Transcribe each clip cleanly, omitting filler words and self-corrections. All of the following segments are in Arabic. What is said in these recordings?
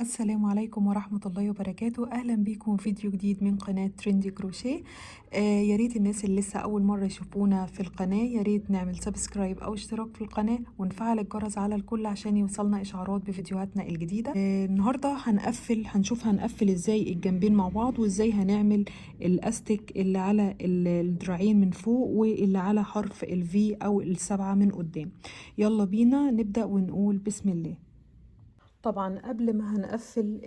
السلام عليكم ورحمة الله وبركاته. أهلا بيكم في فيديو جديد من قناة تريندي كروشيه. يا ريت الناس اللي لسه أول مرة يشوفونا في القناة يا ريت نعمل سبسكرايب أو اشتراك في القناة ونفعل الجرس على الكل عشان يوصلنا إشعارات بفيديوهاتنا الجديدة. النهاردة هنقفل ازاي الجنبين مع بعض، وازاي هنعمل الأستك اللي على الدراعين من فوق واللي على حرف الفي أو السبعة من قدام. يلا بينا نبدأ ونقول بسم الله. طبعا قبل ما هنقفل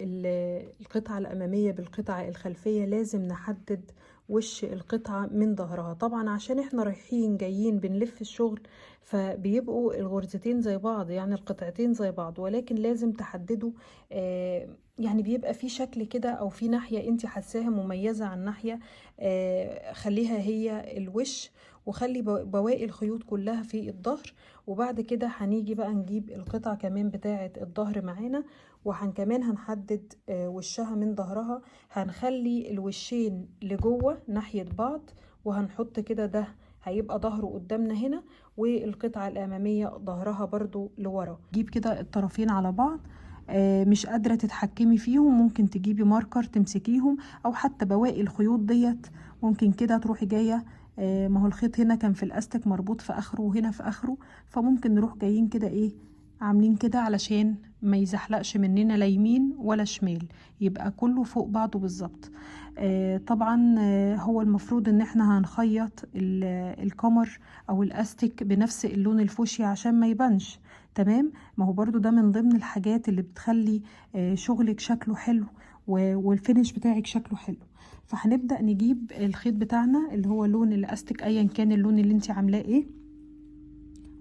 القطعة الأمامية بالقطعة الخلفية لازم نحدد وش القطعة من ظهرها، طبعا عشان احنا رايحين جايين بنلف الشغل فبيبقوا الغرزتين زي بعض، يعني القطعتين زي بعض، ولكن لازم تحددوا يعني بيبقى في شكل كده او في ناحية انت حاساها مميزة عن ناحية، خليها هي الوش، وخلي بواقي الخيوط كلها في الظهر. وبعد كده هنيجي بقى نجيب القطعة كمان بتاعة الظهر معانا، كمان هنحدد وشها من ظهرها، هنخلي الوشين لجوه ناحية بعض، وهنحط كده ده هيبقى ظهره قدامنا هنا، والقطعة الأمامية ظهرها برضو لورا. جيب كده الطرفين على بعض، مش قادرة تتحكمي فيهم ممكن تجيبي ماركر تمسكيهم، أو حتى بواقي الخيوط ديت ممكن كده تروحي جاية. ما هو الخيط هنا كان في الاستك مربوط في اخره وهنا في اخره، فممكن نروح جايين كده ايه، عاملين كده علشان ما يزحلقش مننا لا يمين ولا شمال، يبقى كله فوق بعضه بالظبط. طبعا هو المفروض ان احنا هنخيط الكمر او الاستك بنفس اللون الفوشي عشان ما يبانش. تمام، ما هو برضو ده من ضمن الحاجات اللي بتخلي شغلك شكله حلو والفينش بتاعك شكله حلو. فهنبدأ نجيب الخيط بتاعنا اللي هو لون الاستك ايا كان اللون اللي انت عاملاه ايه.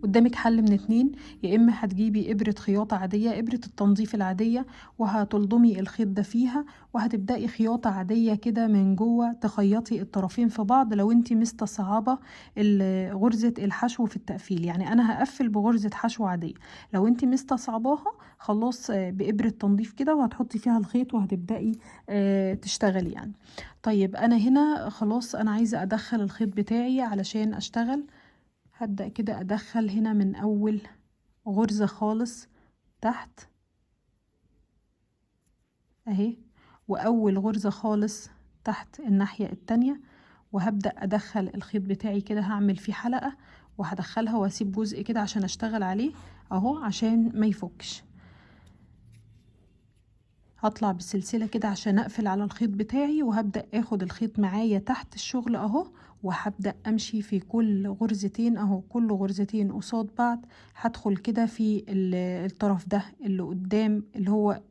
قدامك حل من اتنين، يا اما هتجيبي ابرة خياطة عادية، ابرة التنظيف العادية، وهتلضمي الخيط ده فيها، وهتبدأي خياطة عادية كده من جوه تخيطي الطرفين في بعض لو انت مستصعبة غرزة الحشو في التقفيل. يعني انا هقفل بغرزة حشو عادية، لو انت مستصعباها خلاص بإبرة تنظيف كده وهتحطي فيها الخيط وهتبدأي تشتغلي يعني. طيب انا هنا خلاص انا عايزة ادخل الخيط بتاعي علشان اشتغل. هبدأ كده أدخل هنا من أول غرزة خالص تحت أهي، وأول غرزة خالص تحت الناحية التانية، وهبدأ أدخل الخيط بتاعي كده، هعمل فيه حلقة وهدخلها واسيب جزء كده عشان أشتغل عليه أهو عشان ما يفكش. هطلع بالسلسلة كده عشان اقفل على الخيط بتاعي، وهبدأ اخد الخيط معايا تحت الشغل اهو، وهبدأ امشي في كل غرزتين اهو، كل غرزتين قصاد بعض هدخل كده في الطرف ده اللي قدام اللي هو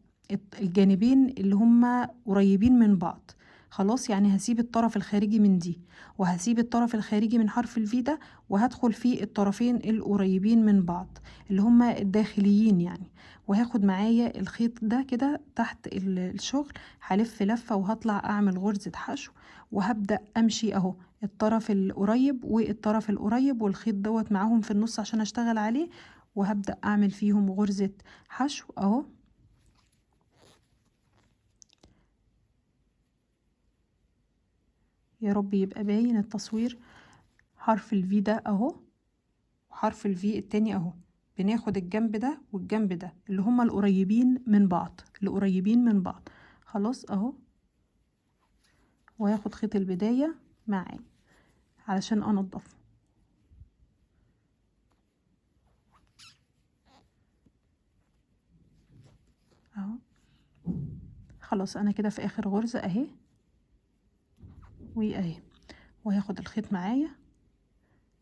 الجانبين اللي هما قريبين من بعض. خلاص يعني هسيب الطرف الخارجي من دي، وهسيب الطرف الخارجي من حرف الفي ده، وهدخل في الطرفين القريبين من بعض اللي هما الداخليين يعني، وهاخد معايا الخيط ده كده تحت الشغل، هلف لفة وهطلع اعمل غرزة حشو، وهبدأ امشي اهو الطرف القريب والطرف القريب والخيط دوت معاهم في النص عشان اشتغل عليه، وهبدأ اعمل فيهم غرزة حشو اهو. يا رب يبقى باين التصوير. حرف الفي ده اهو، وحرف الفي التاني اهو، بناخد الجنب ده والجنب ده اللي هما القريبين من بعض، القريبين من بعض. خلاص اهو، وهاخد خيط البداية معايا علشان انضفه اهو. خلاص انا كده في اخر غرزة اهي واهي، وهاخد الخيط معايا،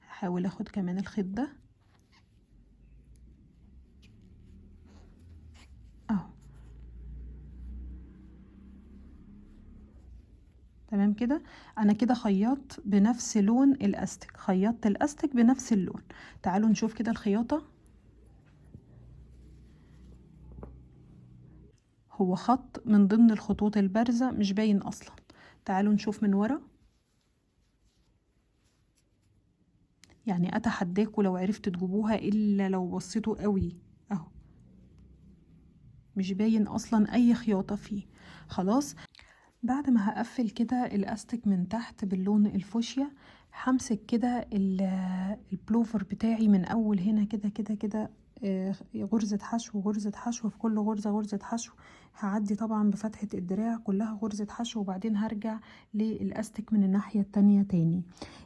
هحاول اخد كمان الخيط ده اهو. تمام كده، انا كده خيطت بنفس لون الاستك، خيطت الاستك بنفس اللون. تعالوا نشوف كده الخياطة. هو خط من ضمن الخطوط البارزة مش باين اصلا. تعالوا نشوف من ورا، يعني اتحداكوا لو عرفتوا تجيبوها الا لو بصيتوا قوي اهو، مش باين اصلا اي خياطة فيه. خلاص بعد ما هقفل كده الاستك من تحت باللون الفوشيا، همسك كده البلوفر بتاعي من اول هنا كده كده كده غرزة حشو غرزة حشو، في كل غرزة غرزة حشو. هعدي طبعا بفتحة الدراع كلها غرزة حشو، وبعدين هرجع للاستك من الناحية التانية تاني.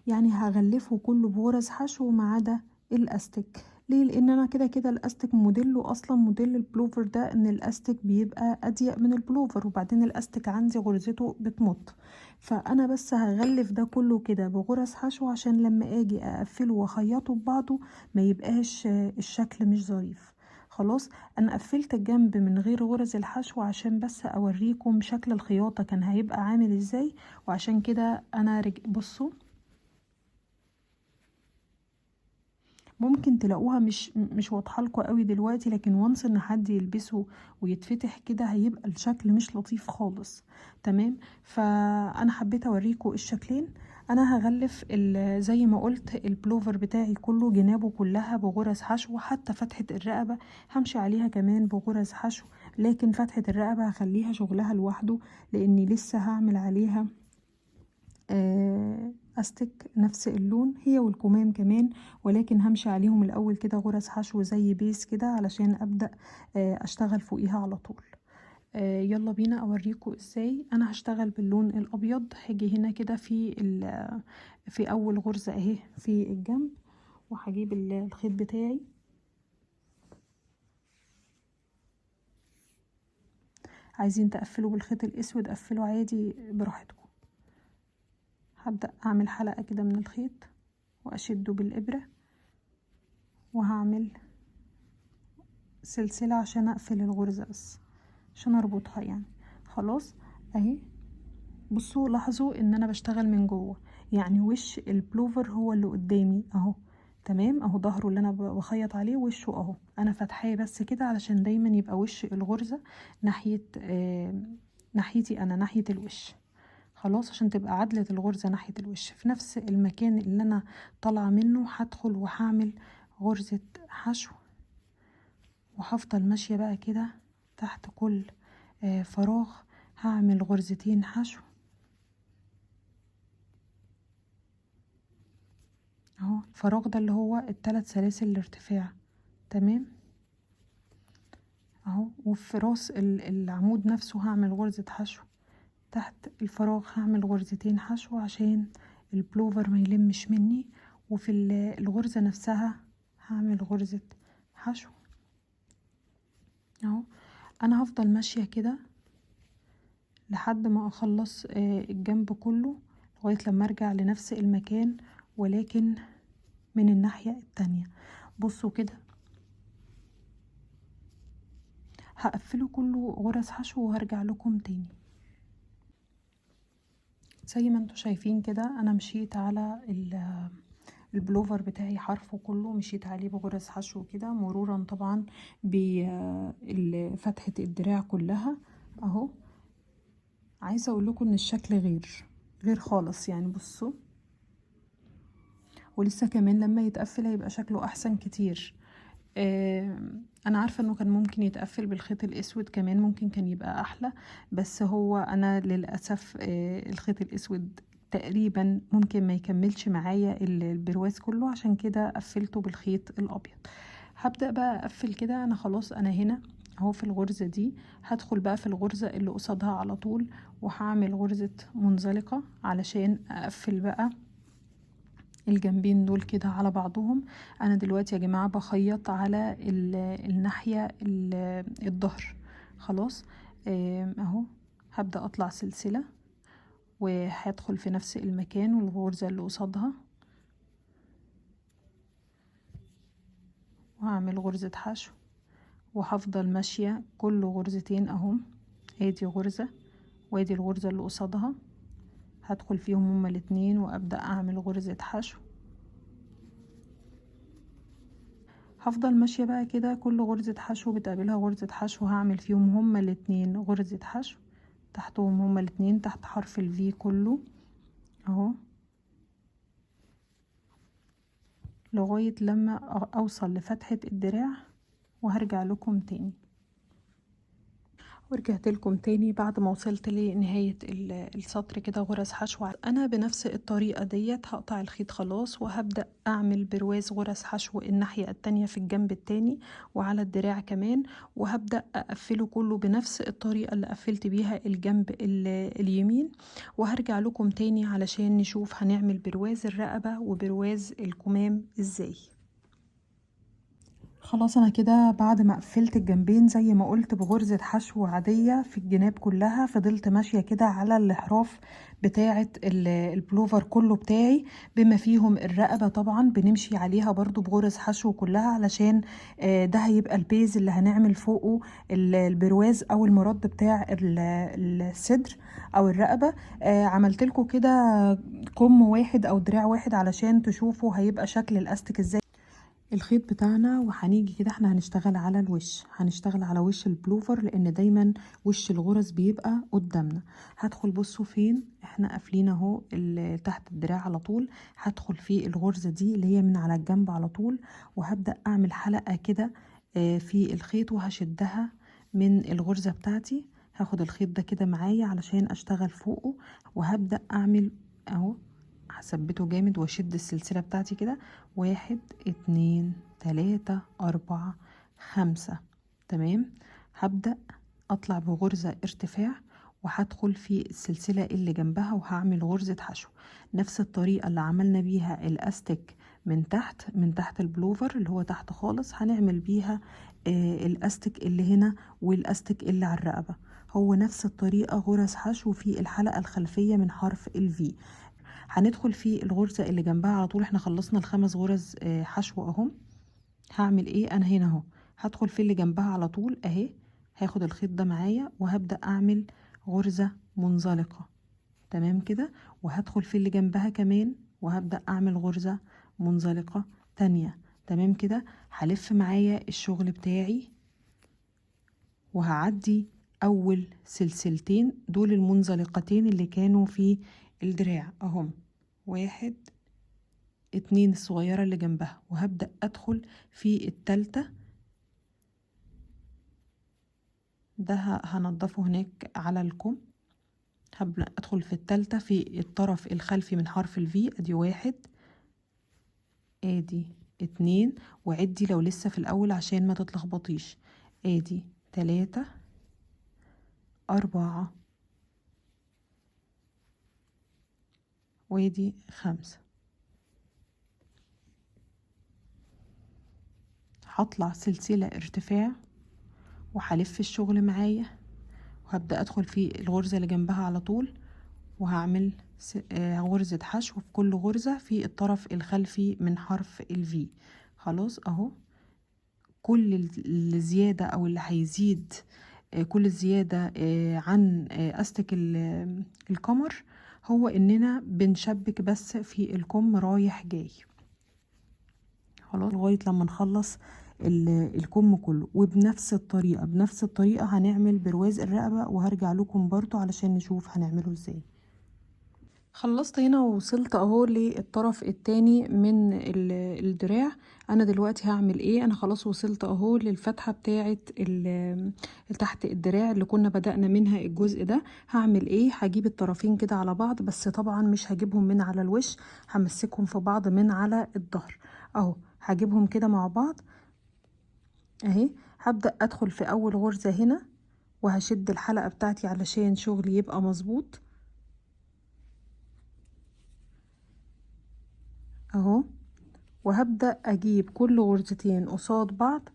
يعني هغلفه كله بغرز حشو ما عدا الاستك. ليه؟ لان انا كده كده الاستك موديله اصلا موديل البلوفر ده ان الاستك بيبقى اضيق من البلوفر، وبعدين الاستك عندي غرزته بتمط. فانا بس هغلف ده كله كده بغرز حشو عشان لما اجي اقفله واخيطه ببعضه ما يبقاش الشكل مش ظريف. خلاص، انا قفلت الجنب من غير غرز الحشو عشان بس اوريكم شكل الخياطة كان هيبقى عامل ازاي. وعشان كده انا بصوا، ممكن تلاقوها مش واضحه لكم قوي دلوقتي، لكن وانس ان حد يلبسه ويتفتح كده هيبقى الشكل مش لطيف خالص. تمام، فانا حبيت اوريكم الشكلين. انا هغلف زي ما قلت البلوفر بتاعي كله جنابه كلها بغرز حشو، حتى فتحه الرقبه همشي عليها كمان بغرز حشو، لكن فتحه الرقبه هخليها شغلها لوحده لاني لسه هعمل عليها استك نفس اللون هي والكمام كمان، ولكن همشي عليهم الاول كده غرز حشو زي بيس كده علشان ابدا اشتغل فوقيها على طول. يلا بينا اوريكم ازاي. انا هشتغل باللون الابيض. هاجي هنا كده في اول غرزة اهي في الجنب، وهجيب الخيط بتاعي. عايزين تقفلوا بالخيط الاسود قفلوا عادي براحتكم. هبدأ اعمل حلقة كده من الخيط واشده بالابرة، وهعمل سلسلة عشان اقفل الغرزة بس عشان اربطها يعني. خلاص اهي، بصوا لاحظوا ان انا بشتغل من جوه، يعني وش البلوفر هو اللي قدامي اهو. تمام، اهو ظهره اللي انا بخيط عليه وشه اهو، انا فاتحاه بس كده علشان دايما يبقى وش الغرزة ناحية ناحيتي انا، ناحية الوش. خلاص، عشان تبقى عدلة الغرزة ناحية الوش. في نفس المكان اللي انا طالعة منه هدخل وهعمل غرزة حشو، وهفضل ماشية بقى كده تحت كل فراغ هعمل غرزتين حشو اهو. الفراغ ده اللي هو الثلاث سلاسل الارتفاع. تمام اهو، وفي راس العمود نفسه هعمل غرزة حشو، تحت الفراغ هعمل غرزتين حشو عشان البلوفر ما يلمش مني، وفي الغرزة نفسها هعمل غرزة حشو اهو. انا هفضل ماشية كده لحد ما اخلص الجنب كله لغاية لما ارجع لنفس المكان، ولكن من الناحية التانية. بصوا كده هقفله كله غرز حشو وهرجع لكم تاني. زي ما انتوا شايفين كده انا مشيت على البلوفر بتاعي حرفه كله، مشيت عليه بغرز حشو كده مرورا طبعا بفتحة الدراع كلها اهو. عايزة اقول لكم ان الشكل غير خالص يعني. بصوا، ولسه كمان لما يتقفل هيبقى شكله احسن كتير. انا عارفة انه كان ممكن يتقفل بالخيط الاسود كمان، ممكن كان يبقى احلى، بس هو انا للأسف الخيط الاسود تقريبا ممكن ما يكملش معايا البرواز كله، عشان كده قفلته بالخيط الابيض. هبدأ بقى اقفل كده. انا خلاص انا هنا اهو في الغرزة دي، هدخل بقى في الغرزة اللي قصادها على طول وهعمل غرزة منزلقة علشان اقفل بقى الجنبين دول كده على بعضهم. انا دلوقتي يا جماعة بخيط على الناحية الظهر. خلاص اهو، هبدأ اطلع سلسلة وهدخل في نفس المكان والغرزة اللي قصادها وهعمل غرزة حشو، وهفضل ماشية كل غرزتين اهو. ادي غرزة وادي الغرزة اللي قصادها، هدخل فيهم هما الاتنين وابدأ اعمل غرزة حشو. هفضل ماشية بقى كده كل غرزة حشو بتقابلها غرزة حشو هعمل فيهم هما الاتنين غرزة حشو، تحتهم هما الاتنين تحت حرف الفي كله اهو، لغاية لما اوصل لفتحة الدراع وهرجع لكم تاني. ورجعت لكم تاني بعد ما وصلت لنهاية السطر كده غرز حشو. انا بنفس الطريقة ديت هقطع الخيط خلاص، وهبدأ اعمل برواز غرز حشو الناحية التانية في الجنب التاني وعلى الدراع كمان، وهبدأ اقفله كله بنفس الطريقة اللي قفلت بيها الجنب اليمين. وهرجع لكم تاني علشان نشوف هنعمل برواز الرقبة وبرواز الكمام ازاي. خلاص انا كده بعد ما قفلت الجنبين زي ما قلت بغرزة حشو عادية في الجناب كلها، فضلت ماشية كده على الاحراف بتاعة البلوفر كله بتاعي بما فيهم الرقبة، طبعا بنمشي عليها برضو بغرز حشو كلها علشان ده هيبقى البيز اللي هنعمل فوقه البرواز او المرد بتاع الصدر او الرقبة. عملت لكم كده كم واحد او دراع واحد علشان تشوفوا هيبقى شكل الاستك ازاي الخيط بتاعنا. وهنيجي كده احنا هنشتغل على الوش، هنشتغل على وش البلوفر لان دايما وش الغرز بيبقى قدامنا. هدخل بصوا فين احنا قافلين اهو تحت الدراع على طول، هدخل في الغرزة دي اللي هي من على الجنب على طول، وهبدأ اعمل حلقة كده في الخيط وهشدها من الغرزة بتاعتي. هاخد الخيط ده كده معايا علشان اشتغل فوقه، وهبدأ اعمل اهو هثبته جامد واشد السلسلة بتاعتي كده 1 2 3 4 5. تمام. هبدأ اطلع بغرزة ارتفاع وهدخل في السلسلة اللي جنبها وهعمل غرزة حشو نفس الطريقة اللي عملنا بيها الاستك من تحت البلوفر اللي هو تحت خالص، هنعمل بيها الاستك اللي هنا والاستك اللي على الرقبة. هو نفس الطريقة غرز حشو في الحلقة الخلفية من حرف الفي. هندخل في الغرزة اللي جنبها على طول، احنا خلصنا الخمس غرز حشو اهم. هعمل ايه انا هنا اهو، هدخل في اللي جنبها على طول اهي، هاخد الخيط ده معايا وهبدأ اعمل غرزة منزلقة. تمام كده. وهدخل في اللي جنبها كمان وهبدأ اعمل غرزة منزلقة تانية. تمام كده. هلف معايا الشغل بتاعي وهعدي اول سلسلتين دول المنزلقتين اللي كانوا في الدراع اهم، 1 2 الصغيرة اللي جنبها، وهبدأ أدخل في التالتة. ده هنضفه هناك على الكم. هبدأ أدخل في التالتة في الطرف الخلفي من حرف الفي. أدي 1 أدي 2، وعدي لو لسه في الأول عشان ما تتلخبطيش. أدي 3 4 وادي 5. هطلع سلسلة ارتفاع وهلف الشغل معايا وهبدأ أدخل في الغرزة اللي جنبها على طول، وهعمل غرزة حشو في كل غرزة في الطرف الخلفي من حرف الفي. خلاص اهو كل الزيادة او اللي هيزيد كل الزيادة عن استك القمر هو اننا بنشبك بس في الكم رايح جاي خلاص لغاية لما نخلص الكم كله. وبنفس الطريقة هنعمل برواز الرقبة، وهرجع لكم برضو علشان نشوف هنعمله ازاي. خلصت هنا ووصلت اهو للطرف التاني من الدراع. انا دلوقتي هعمل ايه، انا خلاص وصلت اهو للفتحة بتاعة تحت الدراع اللي كنا بدأنا منها الجزء ده. هعمل ايه، هجيب الطرفين كده على بعض، بس طبعا مش هجيبهم من على الوش، همسكهم في بعض من على الظهر اهو، هجيبهم كده مع بعض اهي. هبدأ ادخل في اول غرزة هنا وهشد الحلقة بتاعتي علشان شغلي يبقى مظبوط اهو، وهبدأ اجيب كل غرزتين قصاد بعض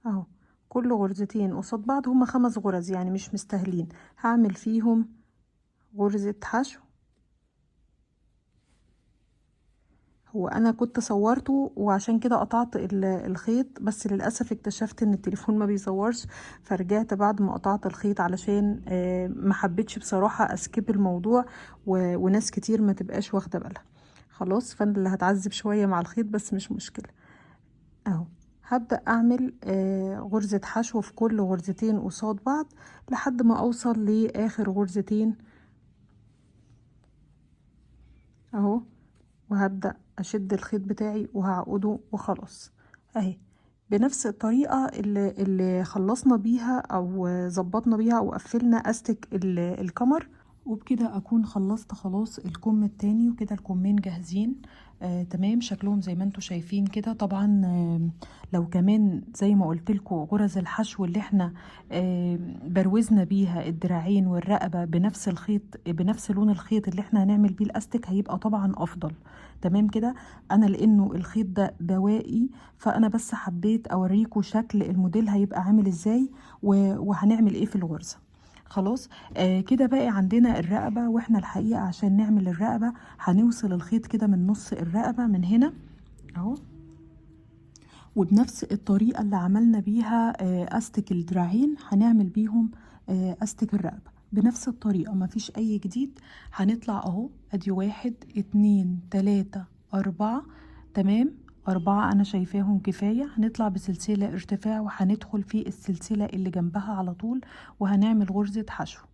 اهو، كل غرزتين قصاد بعض، هما 5 غرز يعني مش مستاهلين، هعمل فيهم غرزة حشو. هو انا كنت صورته وعشان كده قطعت الخيط، بس للأسف اكتشفت ان التليفون ما بيصورش، فرجعت بعد ما قطعت الخيط علشان ما حبيتش بصراحة اسكيب الموضوع وناس كتير ما تبقاش واخدة بالها. خلاص فانا اللي هتعذب شوية مع الخيط بس مش مشكلة اهو. هبدأ اعمل غرزة حشو في كل غرزتين قصاد بعض لحد ما اوصل لاخر غرزتين اهو، وهبدأ اشد الخيط بتاعي وهعقده وخلاص اهي. بنفس الطريقة اللي خلصنا بيها أو ظبطنا بيها أو قفلنا أستك الكمر. وبكده أكون خلصت خلاص الكم التاني، وكده الكمين جاهزين. تمام، شكلهم زي ما انتوا شايفين كده. طبعا لو كمان زي ما قلتلكوا غرز الحشو اللي احنا بروزنا بيها الدراعين والرقبة بنفس الخيط، بنفس لون الخيط اللي احنا هنعمل بيه الاستك، هيبقى طبعا افضل. تمام كده. انا لانه الخيط ده دوائي، فانا بس حبيت اوريكوا شكل الموديل هيبقى عامل ازاي وهنعمل ايه في الغرزة. خلاص. كده باقي عندنا الرقبة، واحنا الحقيقة عشان نعمل الرقبة هنوصل الخيط كده من نص الرقبة من هنا اهو، وبنفس الطريقة اللي عملنا بيها استك الدراعين هنعمل بيهم استك الرقبة بنفس الطريقة، مفيش اي جديد. هنطلع اهو، ادي 1 2 3 4. تمام، 4 انا شايفاهم كفاية. هنطلع بسلسلة ارتفاع وهندخل في السلسلة اللي جنبها على طول، وهنعمل غرزة حشو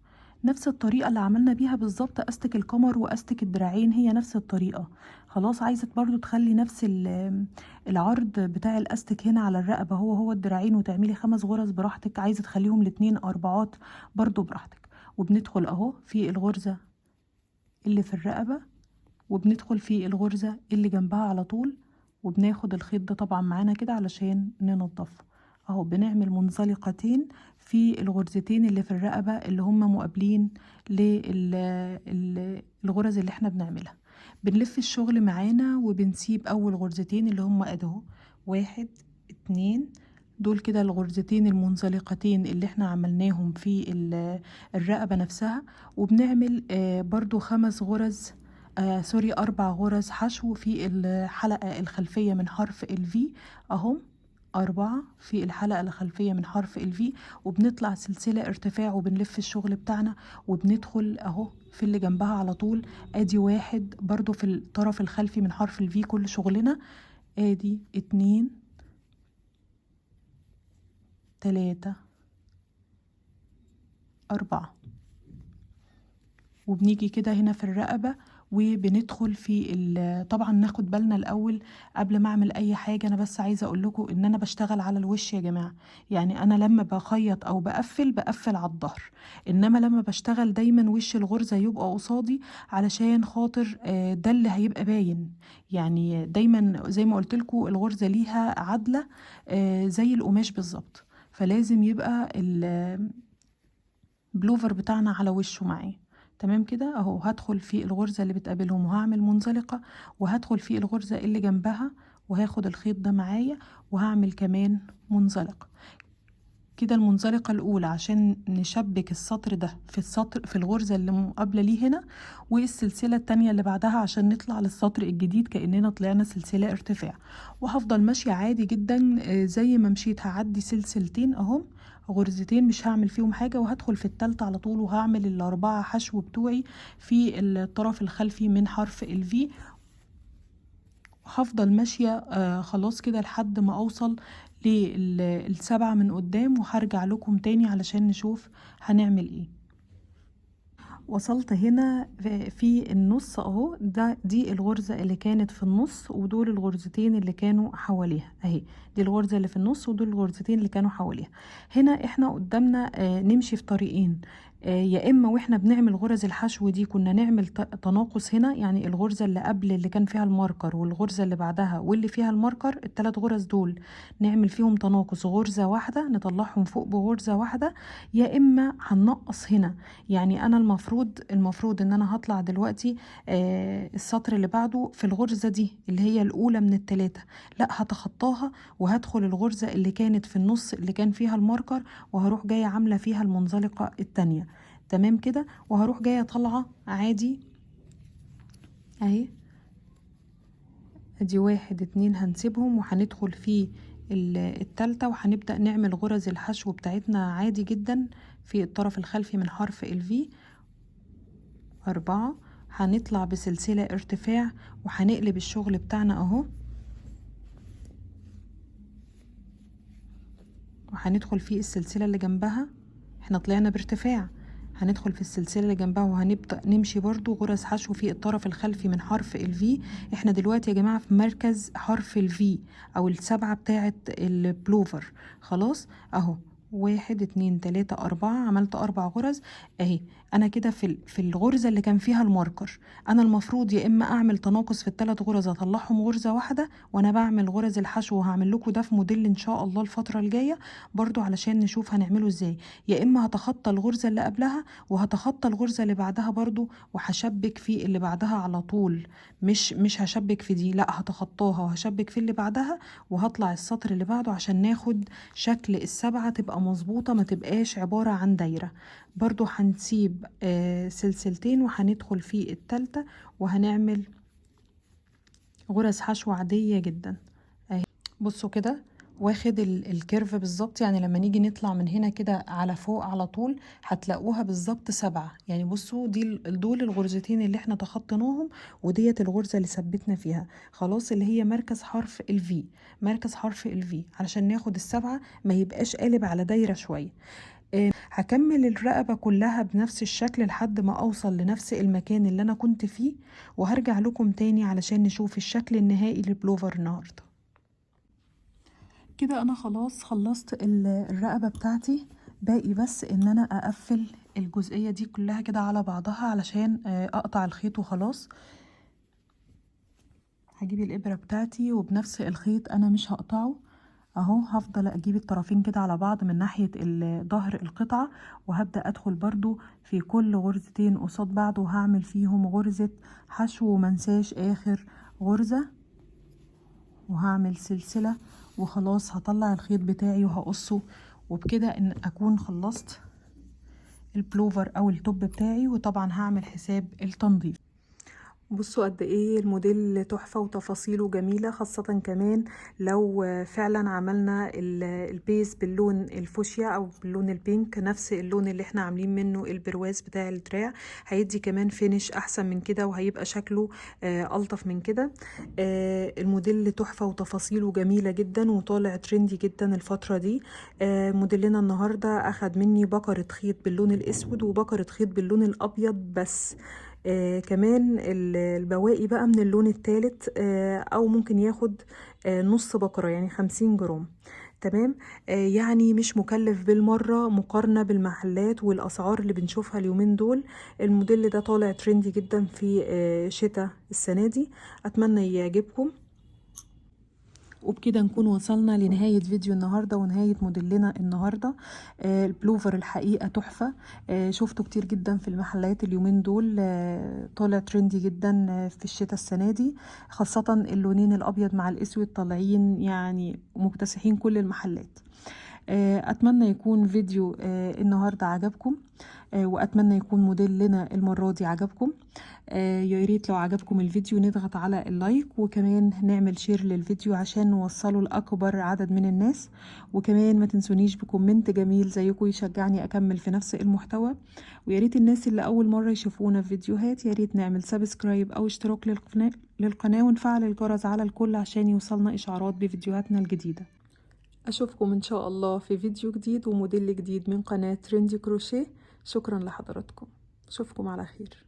نفس الطريقة اللي عملنا بيها بالظبط استك القمر واستك الدراعين، هي نفس الطريقة. خلاص، عايزة برضو تخلي نفس العرض بتاع الاستك هنا على الرقبة هو الدراعين، وتعملي 5 غرز براحتك. عايزة تخليهم الاتنين 4 برضو براحتك. وبندخل اهو في الغرزة اللي في الرقبة، وبندخل في الغرزة اللي جنبها على طول، وبناخد الخيط ده طبعا معانا كده علشان ننضفه اهو. بنعمل منزلقتين في الغرزتين اللي في الرقبة اللي هم مقابلين للغرز اللي احنا بنعملها. بنلف الشغل معانا وبنسيب اول غرزتين اللي هم اهو 1 2. دول كده الغرزتين المنزلقتين اللي احنا عملناهم في الرقبة نفسها. وبنعمل برضو 5 غرز سوري 4 غرز حشو في الحلقة الخلفية من حرف الفي اهم، 4 في الحلقة الخلفية من حرف الفي. وبنطلع سلسلة ارتفاع وبنلف الشغل بتاعنا، وبندخل اهو في اللي جنبها على طول. ادي 1 برضو في الطرف الخلفي من حرف الفي كل شغلنا. ادي 2 3 4. وبنيجي كده هنا في الرقبة وبندخل في طبعا ناخد بالنا الاول قبل ما اعمل اي حاجه. انا بس عايزه اقول لكم ان انا بشتغل على الوش يا جماعه، يعني انا لما بخيط او بقفل على الظهر، انما لما بشتغل دايما وش الغرزه يبقى قصادي علشان خاطر ده اللي هيبقى باين. يعني دايما زي ما قلت لكم الغرزه ليها عدله زي القماش بالظبط، فلازم يبقى البلوفر بتاعنا على وشه معاه. تمام كده اهو. هدخل في الغرزة اللي بتقابلهم وهعمل منزلقة، وهدخل في الغرزة اللي جنبها وهاخد الخيط ده معايا وهعمل كمان منزلقة كده. المنزلقة الأولى عشان نشبك السطر ده في الغرزة اللي مقابلة ليه هنا، والسلسلة التانية اللي بعدها عشان نطلع للسطر الجديد كأننا طلعنا سلسلة ارتفاع. وهفضل ماشية عادي جدا زي ما مشيت. هعدي سلسلتين اهم، غرزتين مش هعمل فيهم حاجة، وهدخل في التالتة على طول وهعمل ال4 حشو بتوعي في الطرف الخلفي من حرف الفي. هفضل ماشية خلاص كده لحد ما اوصل لل7 من قدام، وهرجع لكم تاني علشان نشوف هنعمل ايه. وصلت هنا في النص اهو، دي الغرزة اللي كانت في النص، ودول الغرزتين اللي كانوا حواليها اهي. دي الغرزة اللي في النص ودول الغرزتين اللي كانوا حواليها. هنا احنا قدامنا نمشي في طريقين. يا اما واحنا بنعمل غرز الحشو دي كنا نعمل تناقص هنا، يعني الغرزة اللي قبل اللي كان فيها الماركر والغرزة اللي بعدها واللي فيها الماركر، ال3 غرز دول نعمل فيهم تناقص غرزة واحدة نطلعهم فوق بغرزة واحدة. يا اما هننقص هنا، يعني انا المفروض ان انا هطلع دلوقتي السطر اللي بعده في الغرزة دي اللي هي الاولى من ال3، لا هتخطاها وهدخل الغرزة اللي كانت في النص اللي كان فيها الماركر، وهروح جاية عاملة فيها المنزلقة التانية. تمام كده. وهروح جاية طالعة عادي اهي. ادي 1 2 هنسيبهم وهندخل في التالتة، وهنبدأ نعمل غرز الحشو بتاعتنا عادي جدا في الطرف الخلفي من حرف الفي. 4 هنطلع بسلسلة ارتفاع وهنقلب الشغل بتاعنا اهو، وهندخل في السلسلة اللي جنبها. احنا طلعنا بارتفاع، هندخل في السلسله اللي جنبها وهنبدا نمشي برضو غرز حشو في الطرف الخلفي من حرف الفي. احنا دلوقتي يا جماعه في مركز حرف الفي او السبعه بتاعه البلوفر. خلاص اهو 1 2 3 4 عملت 4 غرز اهي. انا كده في الغرزه اللي كان فيها الماركر. انا المفروض يا اما اعمل تناقص في الثلاث غرز اطلعهم غرزه واحده وانا بعمل غرز الحشو، وهعمل لكم ده في موديل ان شاء الله الفتره الجايه برضو علشان نشوف هنعمله ازاي. يا اما هتخطى الغرزه اللي قبلها وهتخطى الغرزه اللي بعدها برضو وهشبك في اللي بعدها على طول. مش هشبك في دي، لا هتخطاها وهشبك في اللي بعدها وهطلع السطر اللي بعده عشان ناخد شكل السبعه تبقى مظبوطه، ما تبقاش عباره عن دايره. برضو هنسيب سلسلتين وهندخل في التالتة وهنعمل غرز حشو عادية جدا اهي. بصوا كده واخد الكيرف بالظبط، يعني لما نيجي نطلع من هنا كده على فوق على طول هتلاقوها بالظبط 7. يعني بصوا دول الغرزتين اللي احنا تخطيناهم، وديت الغرزة اللي ثبتنا فيها خلاص اللي هي مركز حرف الفي. مركز حرف الفي علشان ناخد السبعة ما يبقاش قالب على دايرة شوية. هكمل الرقبة كلها بنفس الشكل لحد ما اوصل لنفس المكان اللي انا كنت فيه، وهرجع لكم تاني علشان نشوف الشكل النهائي للبلوفر النهاردة. كده انا خلاص خلصت الرقبة بتاعتي، باقي بس ان انا اقفل الجزئية دي كلها كده على بعضها علشان اقطع الخيط وخلاص. هجيب الابرة بتاعتي وبنفس الخيط انا مش هقطعه اهو، هفضل اجيب الطرفين كده على بعض من ناحية ظهر القطعة، وهبدأ ادخل برضو في كل غرزتين قصاد بعض وهعمل فيهم غرزة حشو ومنساش اخر غرزة، وهعمل سلسلة وخلاص هطلع الخيط بتاعي وهقصه، وبكده ان اكون خلصت البلوفر او التوب بتاعي. وطبعا هعمل حساب التنظيف. بصوا قد ايه الموديل تحفة وتفاصيله جميلة، خاصة كمان لو فعلا عملنا البيز باللون الفوشيا او باللون البينك، نفس اللون اللي احنا عاملين منه البرواز بتاع الدراع، هيدي كمان فينش احسن من كده وهيبقى شكله الطف من كده. الموديل تحفة وتفاصيله جميلة جدا وطالع ترندي جدا الفترة دي. موديلنا النهاردة اخد مني بكرة خيط باللون الاسود وبكرة خيط باللون الابيض بس. كمان البواقي بقى من اللون الثالث او ممكن ياخد نص بكرة يعني 50 جرام. تمام. يعني مش مكلف بالمرة مقارنة بالمحلات والاسعار اللي بنشوفها اليومين دول. الموديل ده طالع ترندي جدا في شتاء السنة دي، اتمنى يعجبكم. وبكده نكون وصلنا لنهاية فيديو النهاردة ونهاية موديلنا النهاردة. البلوفر الحقيقة تحفة. شفته كتير جدا في المحلات اليومين دول، طالع ترندي جدا في الشتاء السنة دي، خاصة اللونين الأبيض مع الأسود طالعين يعني مكتسحين كل المحلات. أتمنى يكون فيديو النهاردة عجبكم، وأتمنى يكون موديلنا المرة دي عجبكم. يا ريت لو عجبكم الفيديو نضغط على اللايك، وكمان نعمل شير للفيديو عشان نوصله لأكبر عدد من الناس، وكمان ما تنسونيش بكومنت جميل زيكم يشجعني أكمل في نفس المحتوى. ويا ريت الناس اللي أول مرة يشوفونا في فيديوهات يا ريت نعمل سبسكرايب أو اشتراك للقناة ونفعل الجرس على الكل عشان يوصلنا إشعارات بفيديوهاتنا الجديدة. أشوفكم إن شاء الله في فيديو جديد وموديل جديد من قناة تريندي كروشيه. شكرا لحضراتكم، أشوفكم على خير.